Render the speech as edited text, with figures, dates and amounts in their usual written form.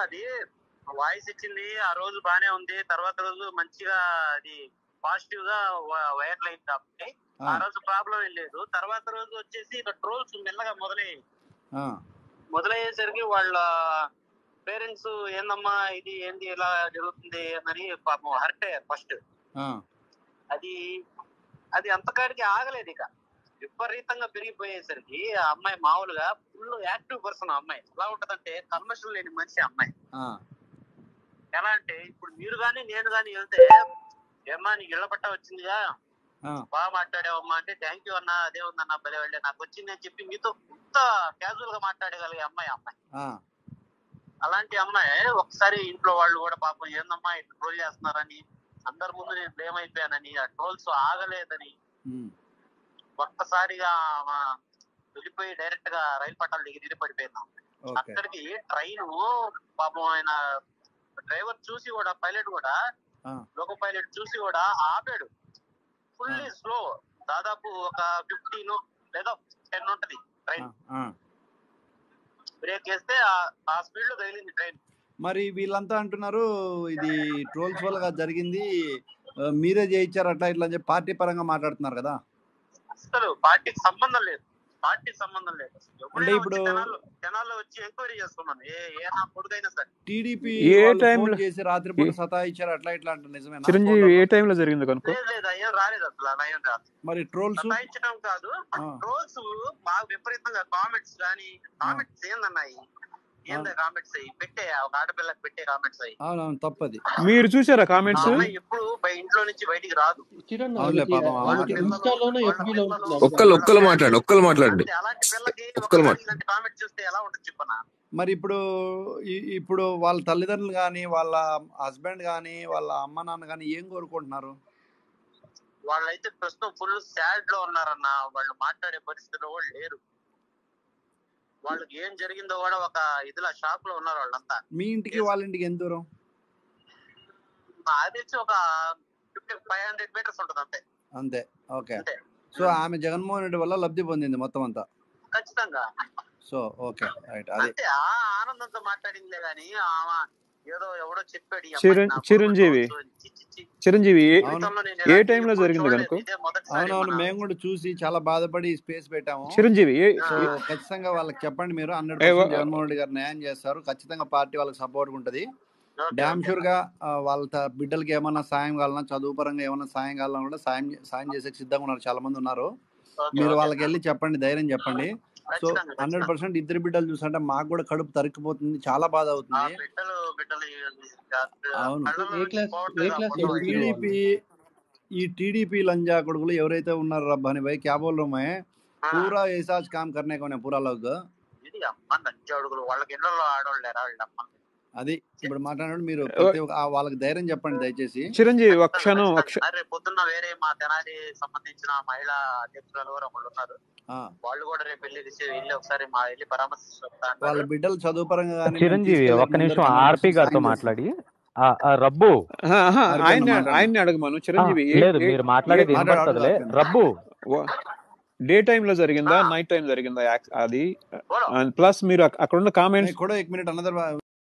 అది వాయిస్ ఇచ్చింది ఆ రోజు బానే ఉంది, తర్వాత రోజు మంచిగా అది పాజిటివ్ గా వైరల్ అయింది కాబట్టి ఆ రోజు ప్రాబ్లం ఏం లేదు. తర్వాత రోజు వచ్చేసి ఇక ట్రోల్స్ మెల్లగా మొదలయ్యేసరికి వాళ్ళ పేరెంట్స్ ఏందమ్మా ఇది ఏంది ఇలా జరుగుతుంది అని పాపం హర్ట్ అయ్యారు ఫస్ట్. అది అది అంతకాడికి ఆగలేదు, ఇక విపరీతంగా పెరిగిపోయేసరికి ఆ అమ్మాయి మామూలుగా ఫుల్ యాక్టివ్ పర్సన్. అమ్మాయి ఎలా ఉంటదంటే కల్మషం లేని మనిషి అమ్మాయి. ఎలా అంటే ఇప్పుడు మీరు గాని నేను గాని వెళ్తే ఏమ్మా నీకు ఇళ్ల పట్ట వచ్చిందిగా, బాగా మాట్లాడావమ్మా అంటే థ్యాంక్ యూ అన్న, అదే ఉందన్న భలే వెళ్ళే నాకు వచ్చింది అని చెప్పి మీతో ఇంత క్యాజువల్ గా మాట్లాడగలిగే అమ్మాయి. అలాంటి అమ్మాయి ఒకసారి ఇంట్లో వాళ్ళు కూడా పాపం ఏందమ్మా ఇట్లా ట్రోల్ చేస్తున్నారని, అందరి ముందు నేను బ్లేమ్ అయిపోయానని, ఆ ట్రోల్స్ ఆగలేదని ఒక్కసారిగా వెళ్ళిపోయి డైరెక్ట్ గా రైలు పట్టాల దగ్గర పడిపోయిందాం. అక్కడికి ట్రైన్ పాపం ఆయన డ్రైవర్ చూసి కూడా, పైలట్ కూడా, లోకో పైలట్ చూసి కూడా ఆపాడు. ఫుల్లీ స్లో, దాదాపు ఒక 15 లేదా 10 ఉంటది ట్రైన్. బ్రేక్ వేస్తే ఆ స్పీడ్ లో తగిలింది ట్రైన్. మరి వీళ్ళంతా అంటున్నారు ఇది ట్రోల్స్ వల్ల జరిగింది, మీరే చేయించారు అట్లా ఇట్లా అని చెప్పి పార్టీ పరంగా మాట్లాడుతున్నారు కదా. అసలు పార్టీకి సంబంధం లేదు, అంటే ఇప్పుడు జనాల్లో వచ్చి ఎంక్వైరీ చేసుకున్నాను, ఏ నా కొడుకైనా సరే. టీడీపీ ఫోన్ చేసి రాత్రిపూట సతాయించారు అట్లా ఇట్లా అంటే నిజమేనా? చిరంజీవి ఏ టైంలో జరిగింది కనుక? లేదు అయ్యో రాలేదు, అసలు అలా ఏం రాదు. మరి ట్రోల్స్ సతాయించడం కాదు, ట్రోల్స్ బాగా విపరీతంగా కామెంట్స్ కానీ, కామెంట్స్ ఏందన్నాయి కామెంట్స్ అయ్యి పెట్టే ఒక ఆడపిల్లకి పెట్టే కామెంట్స్ అయ్యి తప్పది. మీరు చూసారా కామెంట్స్? ఎప్పుడు ఇంట్లో నుంచి బయటికి రాదు. ఒక్కళ్ళు మాట్లాడండి. అలాంటి కామెంట్స్ చూస్తే ఎలా ఉంటుంది చెప్పనా? మరి ఇప్పుడు వాళ్ళ తల్లిదండ్రులు గాని, వాళ్ళ హస్బెండ్ గాని, వాళ్ళ అమ్మ నాన్న గాని ఏం కోరుకుంటున్నారు? వాళ్ళైతే ప్రస్తుతం ఫుల్ సాడ్ లో ఉన్నారన్న, వాళ్ళు మాట్లాడే పరిస్థితిలో వాళ్ళు లేరు. వాళ్ళకి ఏం జరిగిందో కూడా ఒక ఇదిలా షాక్ లో ఉన్నారు వాళ్ళంతా. మీ ఇంటికి వాళ్ళ ఇంటికి ఎంత దూరం? అది వచ్చి ఒక 500 మీటర్స్ ఉంటుంది అంతే. ఓకే. సో ఆమె జగన్మోహన్ రెడ్డి వల్ల లబ్ధి పొందింది మొత్తం అంతా. ఖచ్చితంగా. So okay right. అదే ఆ ఆనందంతో మాట్లాడిందే గానీ ఏదో ఎవడో చెప్పాడు. చిరంజీవి ఏ టైంలో జరిగింది కనుక? అవునవును, మేము కూడా చూసి చాలా బాధపడి స్పేస్ పెట్టాము. చిరంజీవి ఖచ్చితంగా వాళ్ళకి చెప్పండి, మీరు 100% జగన్మోహన్ రెడ్డి గారు న్యాయం చేస్తారు. ఖచ్చితంగా పార్టీ వాళ్ళకి సపోర్ట్ ఉంటది. డామ్ షూర్ గా వాళ్ళ బిడ్డలకి ఏమన్నా సాయం కావాలన్నా, చదువు పరంగా ఏమన్నా సాయం కావాలన్నా కూడా సాయం చేసే సిద్ధంగా ఉన్నారు, చాలా మంది ఉన్నారు. మీరు వాళ్ళకి వెళ్ళి చెప్పండి, ధైర్యం చెప్పండి. సో 100% ఇద్దరు బిడ్డలు చూసంటే మాకు కూడా కడుపు తరికిపోతుంది, చాలా బాధ అవుతుంది. అవును, ఈ టీడీపీ లంజా కొడుకులు ఎవరైతే ఉన్నారో రబ్బాని భాయ్ క్యా బోల్ రహా मैं पूरा ऐसा काम करने को नहीं पूरा लोग అది ఇప్పుడు మాట్లాడారు. మీరు వాళ్ళకి ధైర్యం చెప్పండి దయచేసి. చిరంజీవి పొద్దున్న వేరే మా తెనాలి సంబంధించిన మహిళా అధ్యక్షురాలు ఒకళ్ళు ఉన్నారు, వాళ్ళు కూడా రేపు వెళ్ళి ఒకసారి మా వెళ్ళి పరామర్శిస్తారు. వాళ్ళ బిడ్డలు చదువు పరంగా. చిరంజీవి ఒక్క నిమిషం ఆర్పి గారితో మాట్లాడి రబ్బు ఆయన్ని అడగమను. చిరంజీవి లేదు, మీరు మాట్లాడేది రబ్బు డే టైమ్ లో జరిగిందా, నైట్ టైం జరిగిందా అది? ప్లస్ మీరు అక్కడ ఉన్న కామెంట్స్ కూడా 1 minute